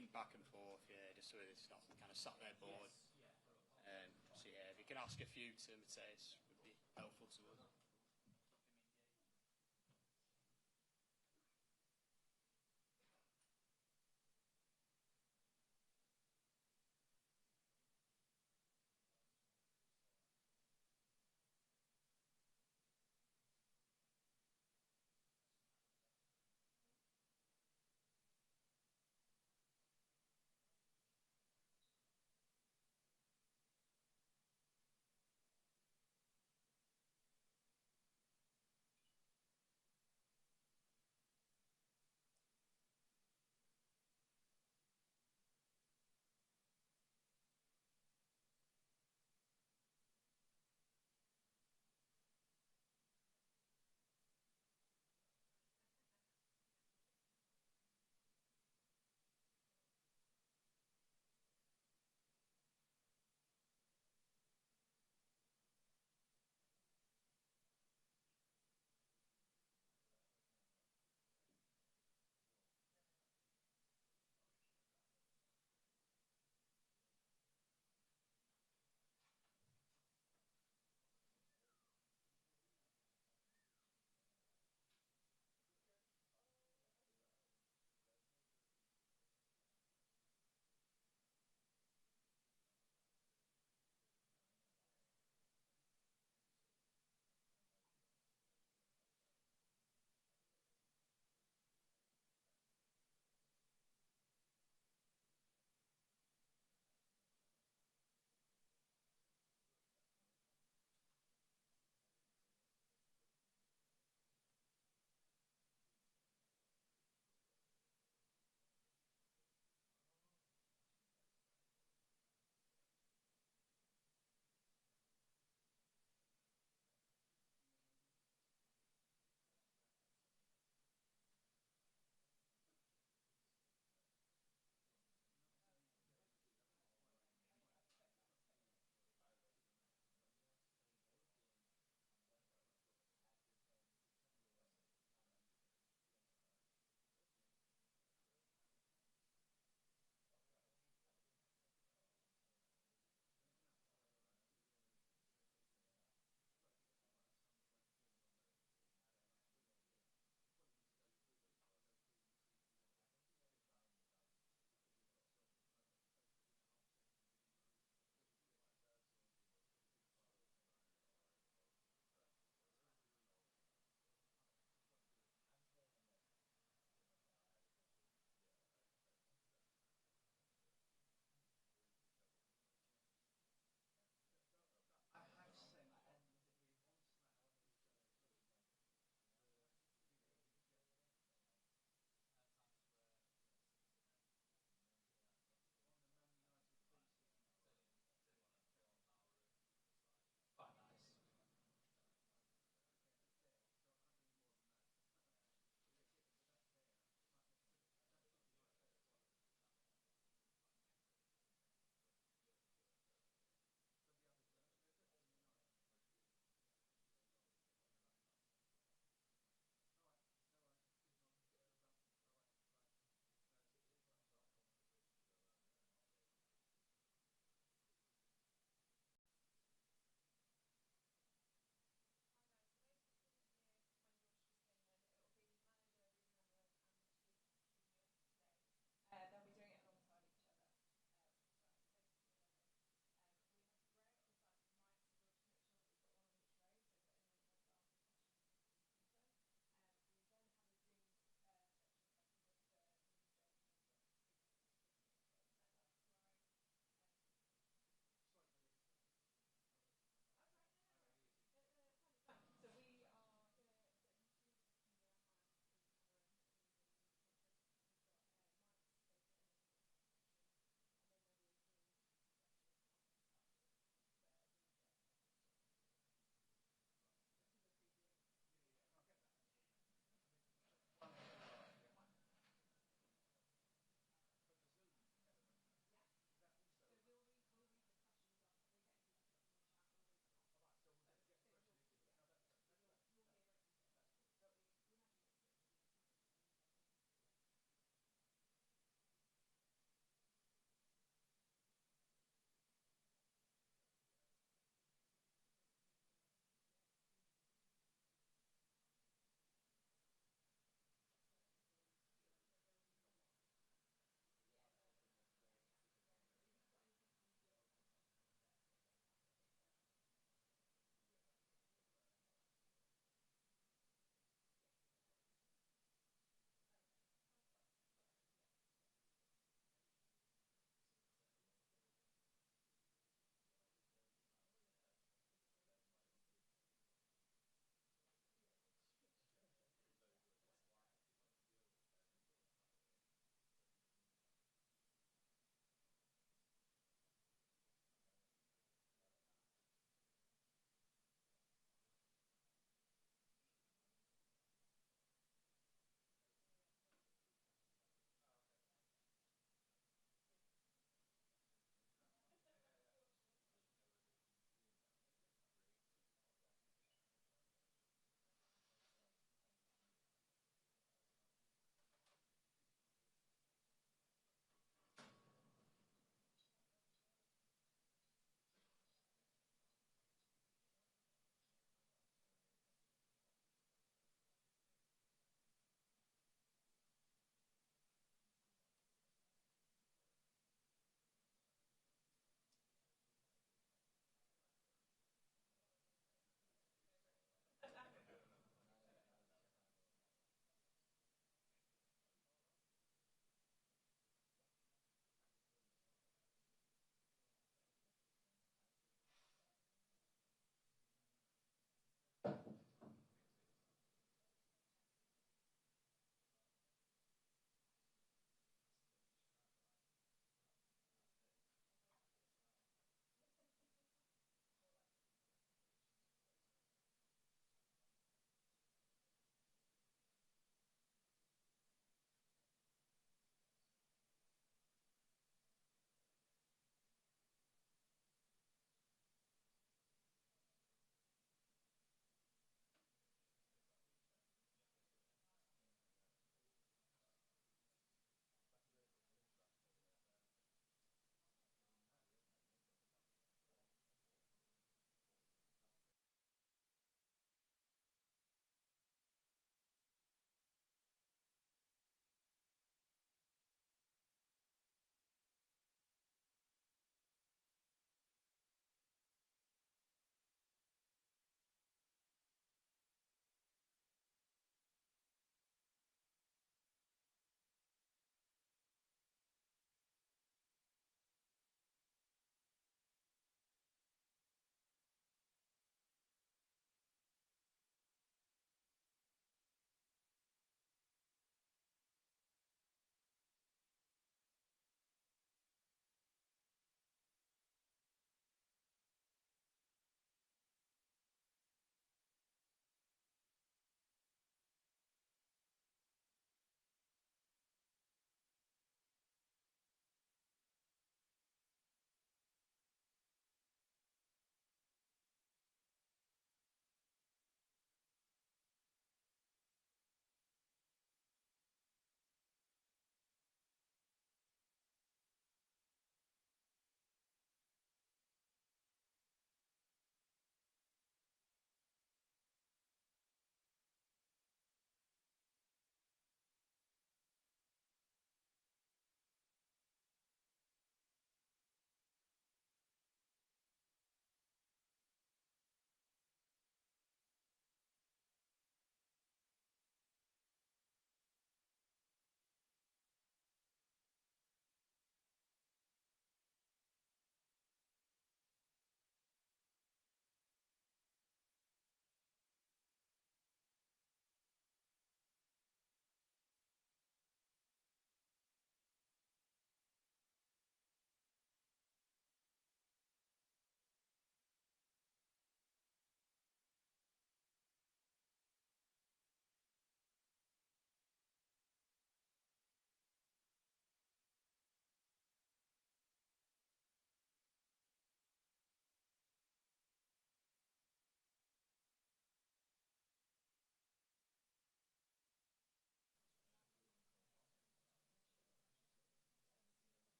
think back and forth, yeah, just so it's not kind of sat there bored. So yeah, if you can ask a few to Matos, would be helpful to us.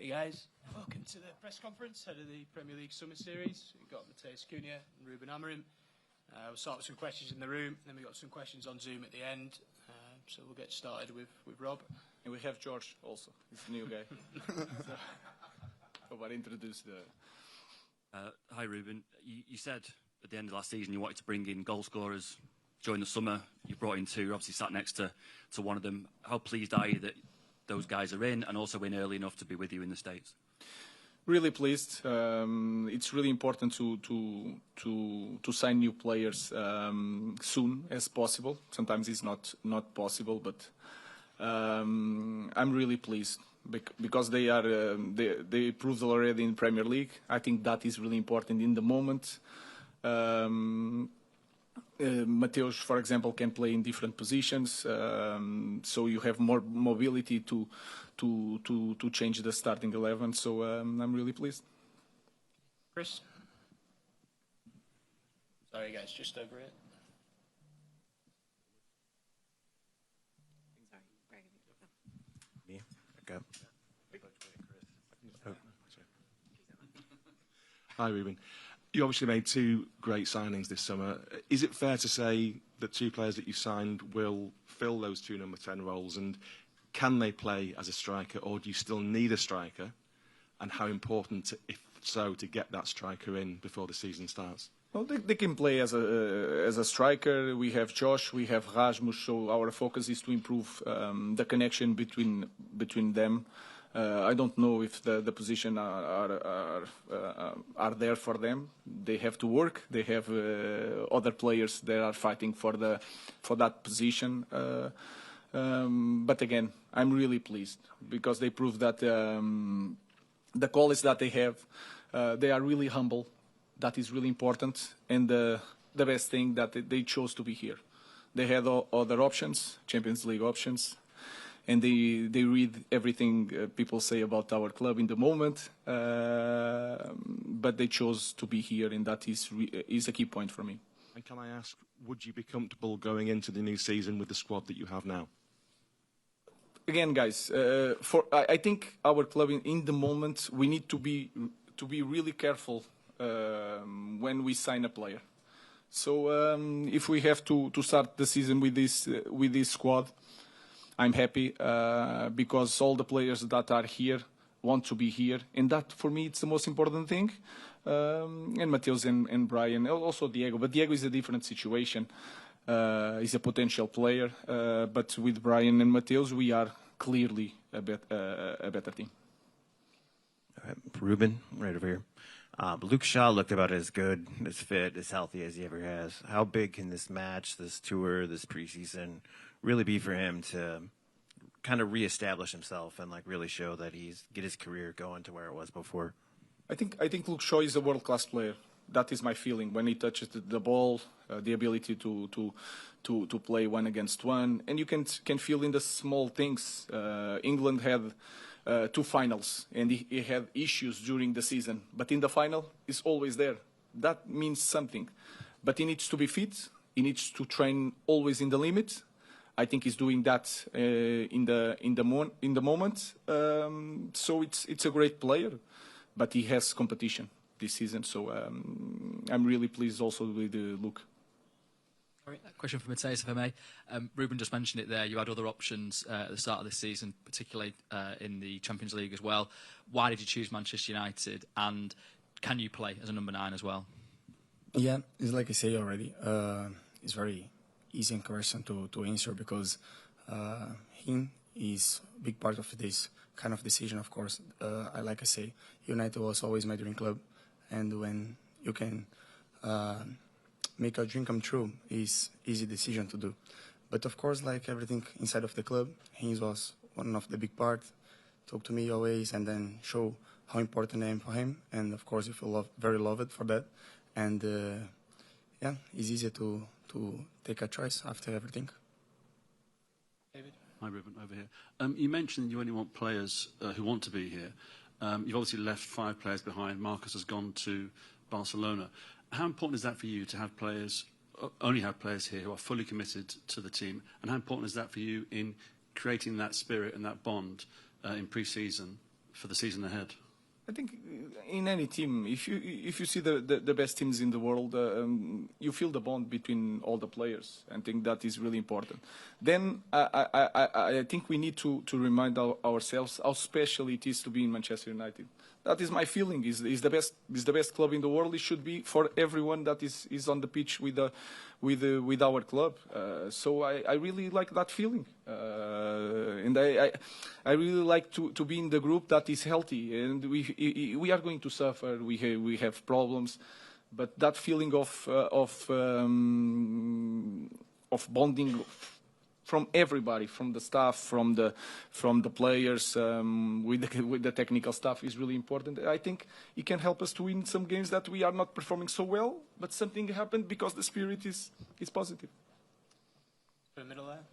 Hey guys, welcome to the press conference ahead of the Premier League Summer Series. We've got Matos and Ruben Amorim. We'll start with some questions in the room, then we've got some questions on Zoom at the end. So we'll get started with Rob. And we have George also. He's a new guy. So I'll introduce the... Hi Ruben, you said at the end of last season you wanted to bring in goal scorers during the summer. You brought in two, you're obviously sat next to one of them. How pleased are you that those guys are in and also in early enough to be with you in the States? Really pleased. It's really important to sign new players soon as possible. Sometimes it's not possible, but I'm really pleased because they proved already in Premier League. I think that is really important in the moment. Matos, for example, can play in different positions, so you have more mobility to change the starting 11. So I'm really pleased. Chris? Sorry guys, just over it. Me? Okay. Hi, Ruben. You obviously made two great signings this summer. Is it fair to say that two players that you signed will fill those two number 10 roles, and can they play as a striker, or do you still need a striker? And how important, if so, to get that striker in before the season starts? Well, they can play as a striker. We have Josh, we have Rasmus, so our focus is to improve the connection between them. I don't know if the position are there for them. They have to work. They have other players that are fighting for that position. But again, I'm really pleased because they prove that the qualities that they have, they are really humble. That is really important, and the best thing that they chose to be here. They had other options, Champions League options, and they read everything people say about our club in the moment, but they chose to be here, and that is a key point for me. And can I ask, would you be comfortable going into the new season with the squad that you have now? Again, guys, I think our club in the moment, we need to be really careful when we sign a player. So if we have to start the season with this squad, I'm happy because all the players that are here want to be here, and that for me it's the most important thing. And Matos and Brian, also Diego, but Diego is a different situation. He's a potential player, but with Brian and Matos, we are clearly a better team. Ruben, right over here. Luke Shaw looked about as good, as fit, as healthy as he ever has. How big can this match, this tour, this preseason really be for him to kind of reestablish himself and like really show that get his career going to where it was before? I think Luke Shaw is a world-class player. That is my feeling when he touches the ball, the ability to play one against one, and you can feel in the small things. England had 2 finals, and he had issues during the season, but in the final, he's always there. That means something. But he needs to be fit. He needs to train always in the limit. I think he's doing that in the moment. So it's a great player, but he has competition this season. So I'm really pleased also with Luke. Question for Matos, if I may. Ruben just mentioned it there. You had other options at the start of this season, particularly in the Champions League as well. Why did you choose Manchester United? And can you play as a number 9 as well? Yeah, it's like I say already. It's very easy in question to answer because him is a big part of this kind of decision, of course. Like I say, United was always my dream club. And when you can... make a dream come true is easy decision to do. But of course, like everything inside of the club, Hines was one of the big part. Talk to me always and then show how important I am for him. And of course, you feel very loved for that. And yeah, it's easier to take a choice after everything. David? Hi, Ruben, over here. You mentioned you only want players who want to be here. You've obviously left 5 players behind. Marcus has gone to Barcelona. How important is that for you to have players, only have players here who are fully committed to the team? And how important is that for you in creating that spirit and that bond in pre-season for the season ahead? I think in any team, if you see the best teams in the world, you feel the bond between all the players. I think that is really important. Then I think we need to remind ourselves how special it is to be in Manchester United. That is my feeling. Is the best club in the world. It should be for everyone that is on the pitch with our club. So I really like that feeling, and I really like to be in the group that is healthy. And we are going to suffer. We have problems, but that feeling of bonding from everybody, from the staff, from the players, with the technical staff is really important. I think it can help us to win some games that we are not performing so well, but something happened because the spirit is positive. In the middle there.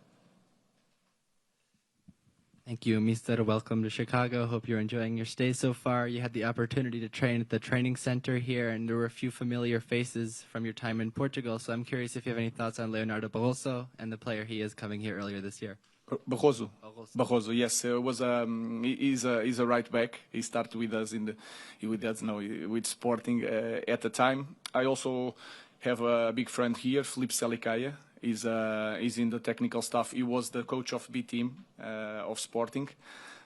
Thank you, Mr. Welcome to Chicago. Hope you're enjoying your stay so far. You had the opportunity to train at the training center here, and there were a few familiar faces from your time in Portugal. So I'm curious if you have any thoughts on Leonardo Barroso and the player he is coming here earlier this year. Barroso, yes, he's a right back. He started with us with Sporting at the time. I also have a big friend here, Felipe Salicaya. He's in the technical staff. He was the coach of B team of Sporting,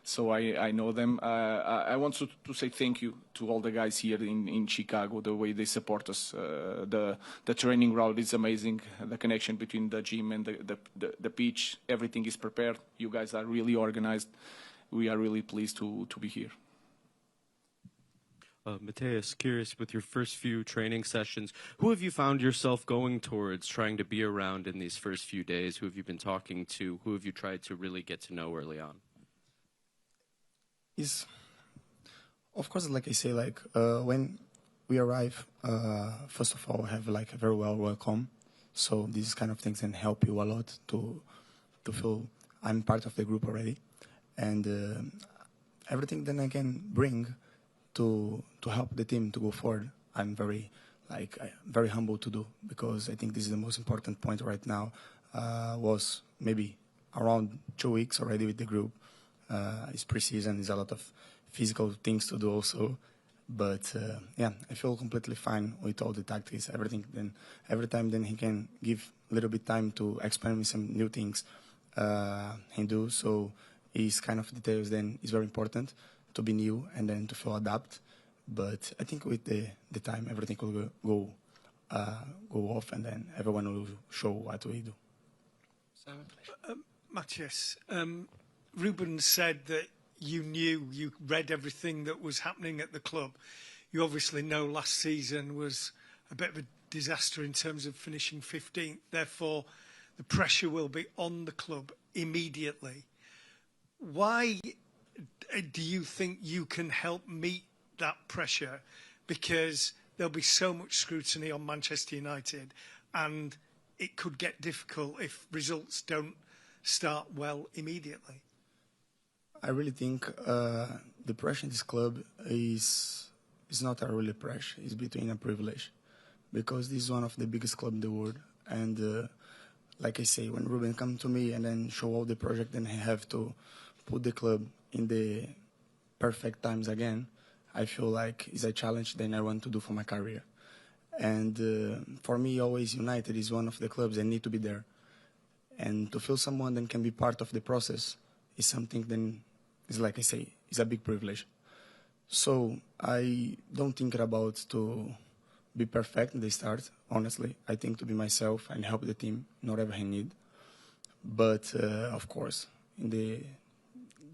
so I know them. I want to say thank you to all the guys here in Chicago. The way they support us, the training route is amazing. The connection between the gym and the pitch, everything is prepared. You guys are really organized. We are really pleased to be here. Matthias, curious, with your first few training sessions, who have you found yourself going towards, trying to be around in these first few days? Who have you been talking to? Who have you tried to really get to know early on? Of course, like I say, when we arrive, first of all, have a very well welcome. So these kind of things can help you a lot to feel I'm part of the group already, and everything then I can bring to help the team to go forward. I'm very humble to do, because I think this is the most important point right now. Was maybe around 2 weeks already with the group. It's preseason, there's a lot of physical things to do also. But yeah, I feel completely fine with all the tactics, everything. Then every time then he can give a little bit time to experiment some new things he do. So his kind of details then is very important to be new and then to feel adapt. But I think with the time, everything will go off, and then everyone will show what we do. Matthias, Ruben said that you read everything that was happening at the club. You obviously know last season was a bit of a disaster in terms of finishing 15th. Therefore, the pressure will be on the club immediately. Why do you think you can help meet that pressure? Because there'll be so much scrutiny on Manchester United, and it could get difficult if results don't start well immediately. I really think the pressure in this club is not a really pressure. It's between a privilege, because this is one of the biggest clubs in the world. And like I say, when Ruben come to me and then show all the project, then I have to put the club in the perfect times again, I feel like it's a challenge that I want to do for my career. And for me, always United is one of the clubs that need to be there. And to feel someone that can be part of the process is something then, is like I say, is a big privilege. So I don't think about to be perfect in the start, honestly. I think to be myself and help the team in whatever I need. But of course, in the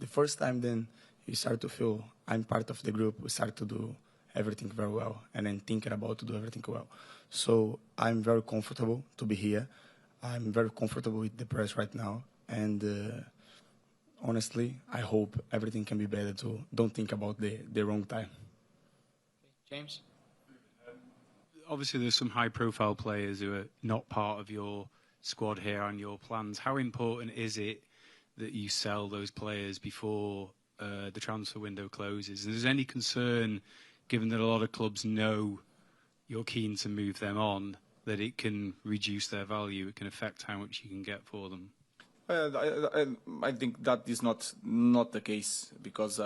first time then you start to feel I'm part of the group, we start to do everything very well and then thinking about to do everything well. So I'm very comfortable to be here. I'm very comfortable with the press right now. And honestly, I hope everything can be better too. Don't think about the wrong time. James? Obviously, there's some high-profile players who are not part of your squad here and your plans. How important is it that you sell those players before the transfer window closes? And is there any concern, given that a lot of clubs know you're keen to move them on, that it can reduce their value, it can affect how much you can get for them? I think that is not the case, because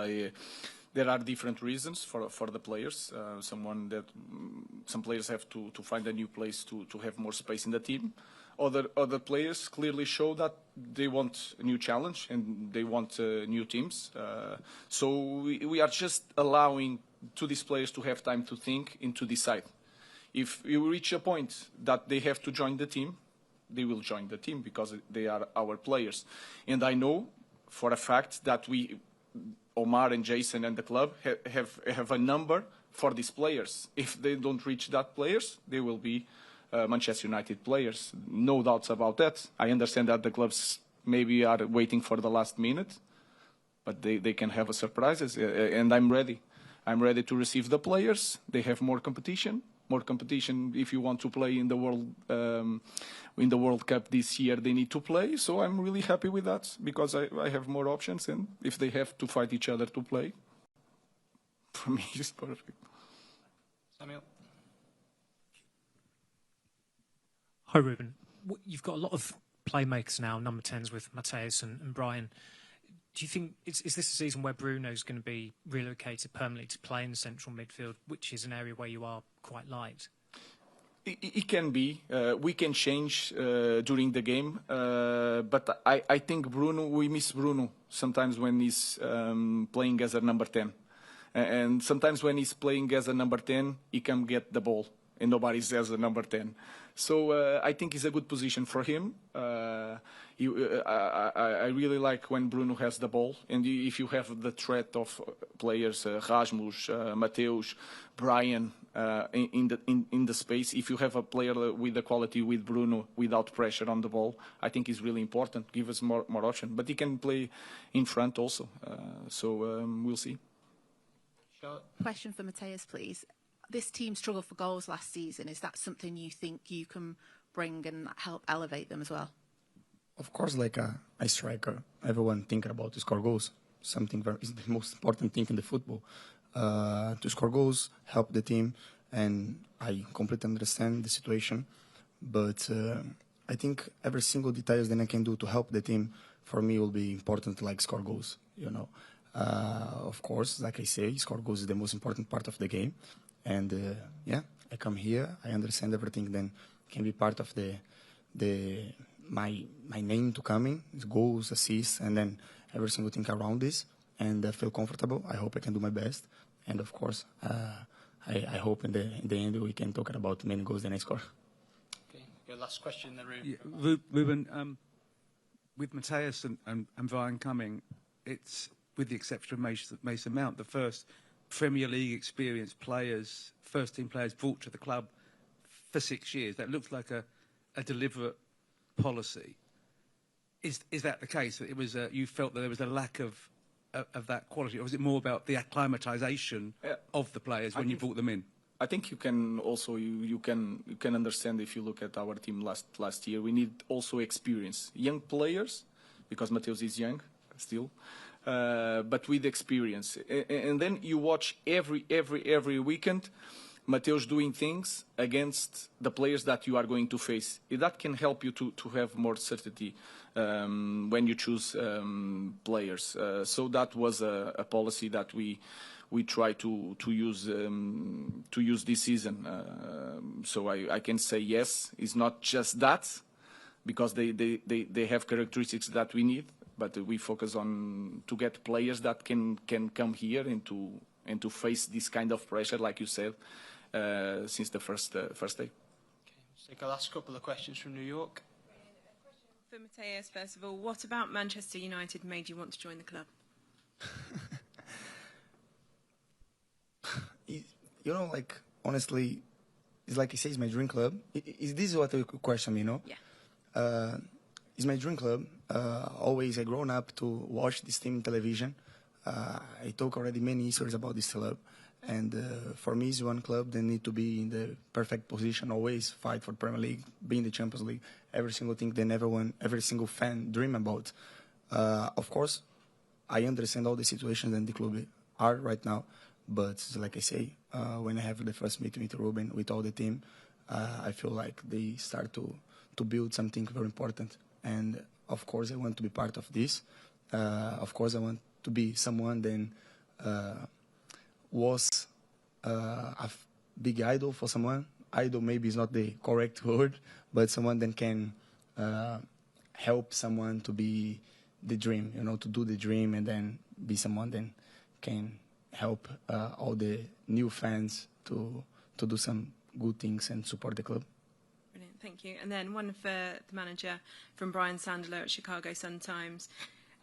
there are different reasons for the players. Some players have to find a new place to have more space in the team. Other players clearly show that they want a new challenge and they want new teams. So we are just allowing to these players to have time to think and to decide. If you reach a point that they have to join the team, they will join the team because they are our players. And I know for a fact that Omar and Jason and the club have a number for these players. If they don't reach that players, they will be Manchester United players. No doubts about that. I understand that the clubs maybe are waiting for the last minute, but they can have a surprises. And I'm ready. I'm ready to receive the players. They have more competition. More competition. If you want to play in the World Cup this year, they need to play. So I'm really happy with that because I have more options, and if they have to fight each other to play, for me it's perfect. Samuel. Hi, Ruben. You've got a lot of playmakers now, number 10s with Matos and Brian. Do you think, is this a season where Bruno's going to be relocated permanently to play in the central midfield, which is an area where you are quite light? It can be. We can change during the game. But I think we miss Bruno sometimes when he's playing as a number 10. And sometimes when he's playing as a number 10, he can get the ball. And nobody says a number 10. So I think it's a good position for him. I really like when Bruno has the ball. And if you have the threat of players, Rasmus, Matos, Brian, in the space, if you have a player with the quality with Bruno without pressure on the ball, I think it's really important. Give us more option. But he can play in front also. So we'll see. Question for Matos, please. This team struggled for goals last season. Is that something you think you can bring and help elevate them as well? Of course, like a striker, everyone thinking about to score goals. Something is the most important thing in the football. To score goals, help the team, and I completely understand the situation. But I think every single details that I can do to help the team, for me, will be important, like score goals, you know. Of course, like I say, score goals is the most important part of the game. And yeah, I come here, I understand everything, then can be part of my name to come in, goals, assists, and then every single thing around this, and I feel comfortable. I hope I can do my best. And of course, I hope in the end we can talk about many goals than I score. Okay, your last question in the room. Yeah, Ruben, with Matos and Brian coming, it's, with the exception of Mason Mount, the first Premier League experienced players, first-team players brought to the club for 6 years. That looks like a deliberate policy. Is that the case? That it was you felt that there was a lack of that quality, or was it more about the acclimatisation of the players when you brought them in? I think you can also you can understand if you look at our team last year. We need also experience, young players, because Matos is young still. But with experience, and then you watch every weekend, Matos doing things against the players that you are going to face. That can help you to have more certainty when you choose players. So that was a policy that we try to use this season. So I can say yes. It's not just that, because they have characteristics that we need. But we focus on to get players that can come here and to face this kind of pressure, like you said, since the first day. Okay, let's take our last couple of questions from New York. For Matos, first of all, what about Manchester United made you want to join the club? You know, like, honestly, it's like you say, it's my dream club. Is this what you question me, you know? Yeah. It's my dream club. Always I grown up to watch this team on television. I talk already many stories about this club. And for me, it's one club that need to be in the perfect position, always fight for Premier League, be in the Champions League, every single thing that every single fan dream about. Of course, I understand all the situations that the club are right now. But like I say, when I have the first meeting with Ruben, with all the team, I feel like they start to build something very important. And of course, I want to be part of this. Of course, I want to be someone then was a big idol for someone. Idol maybe is not the correct word, but someone that can help someone to be the dream, to do the dream, and then be someone that can help all the new fans to do some good things and support the club. Brilliant, thank you. And then one for the manager from Brian Sandler at Chicago Sun-Times.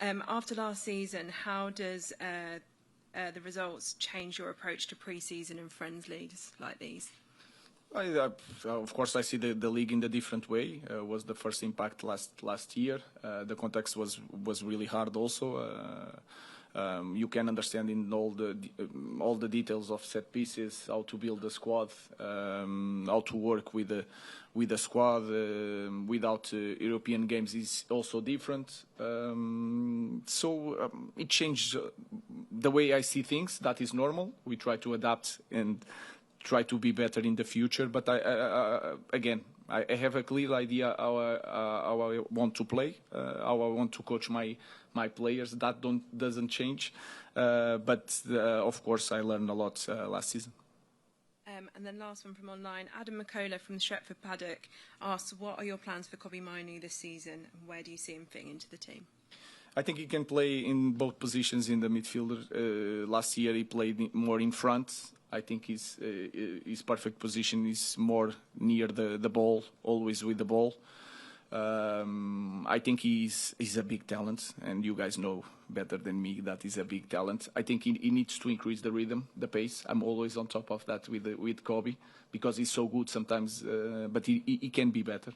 After last season, how does the results change your approach to pre-season and friends leagues like these? Of course, I see the league in a different way. Was the first impact last year. The context was really hard also. You can understand in all the details of set pieces, how to build a squad, how to work with the squad without European games is also different. So it changed the way I see things. That is normal. We try to adapt and try to be better in the future. But again, I have a clear idea how I want to play, how I want to coach my players. That doesn't change. But of course, I learned a lot last season. And then last one from online, Adam McCullough from the Stretford Paddock asks, what are your plans for Kobbie Mainoo this season, and where do you see him fitting into the team? I think he can play in both positions in the midfielder. Last year he played more in front. I think his perfect position is more near the ball, always with the ball. I think he's a big talent, and you guys know better than me that he's a big talent. I think he needs to increase the rhythm, the pace. I'm always on top of that with Kobbie, because he's so good sometimes, but he can be better.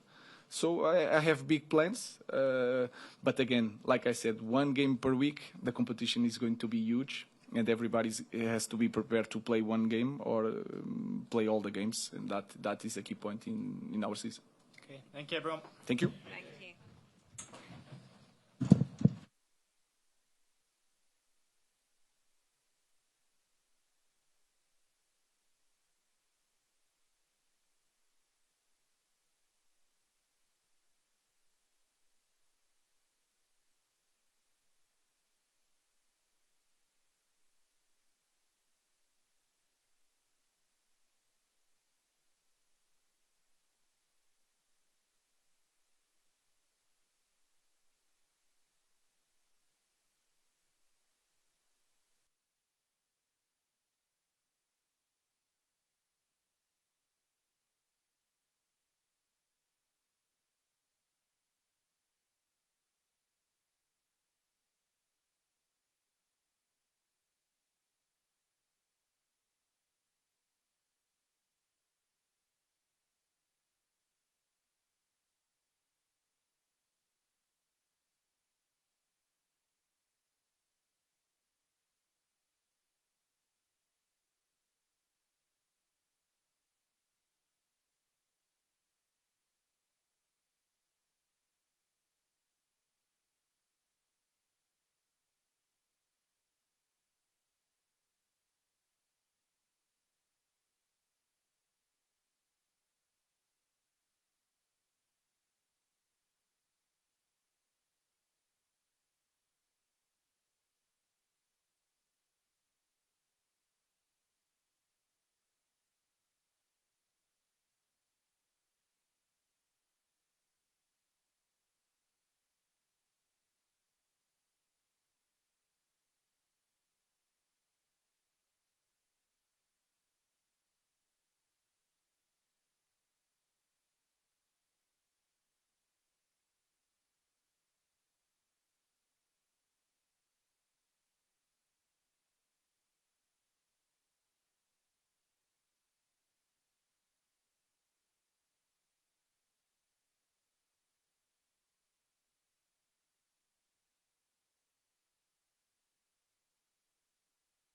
So I have big plans, but again, like I said, one game per week, the competition is going to be huge, and everybody has to be prepared to play one game or play all the games, and that is a key point in our season. Okay, thank you everyone. Thank you. Thank you.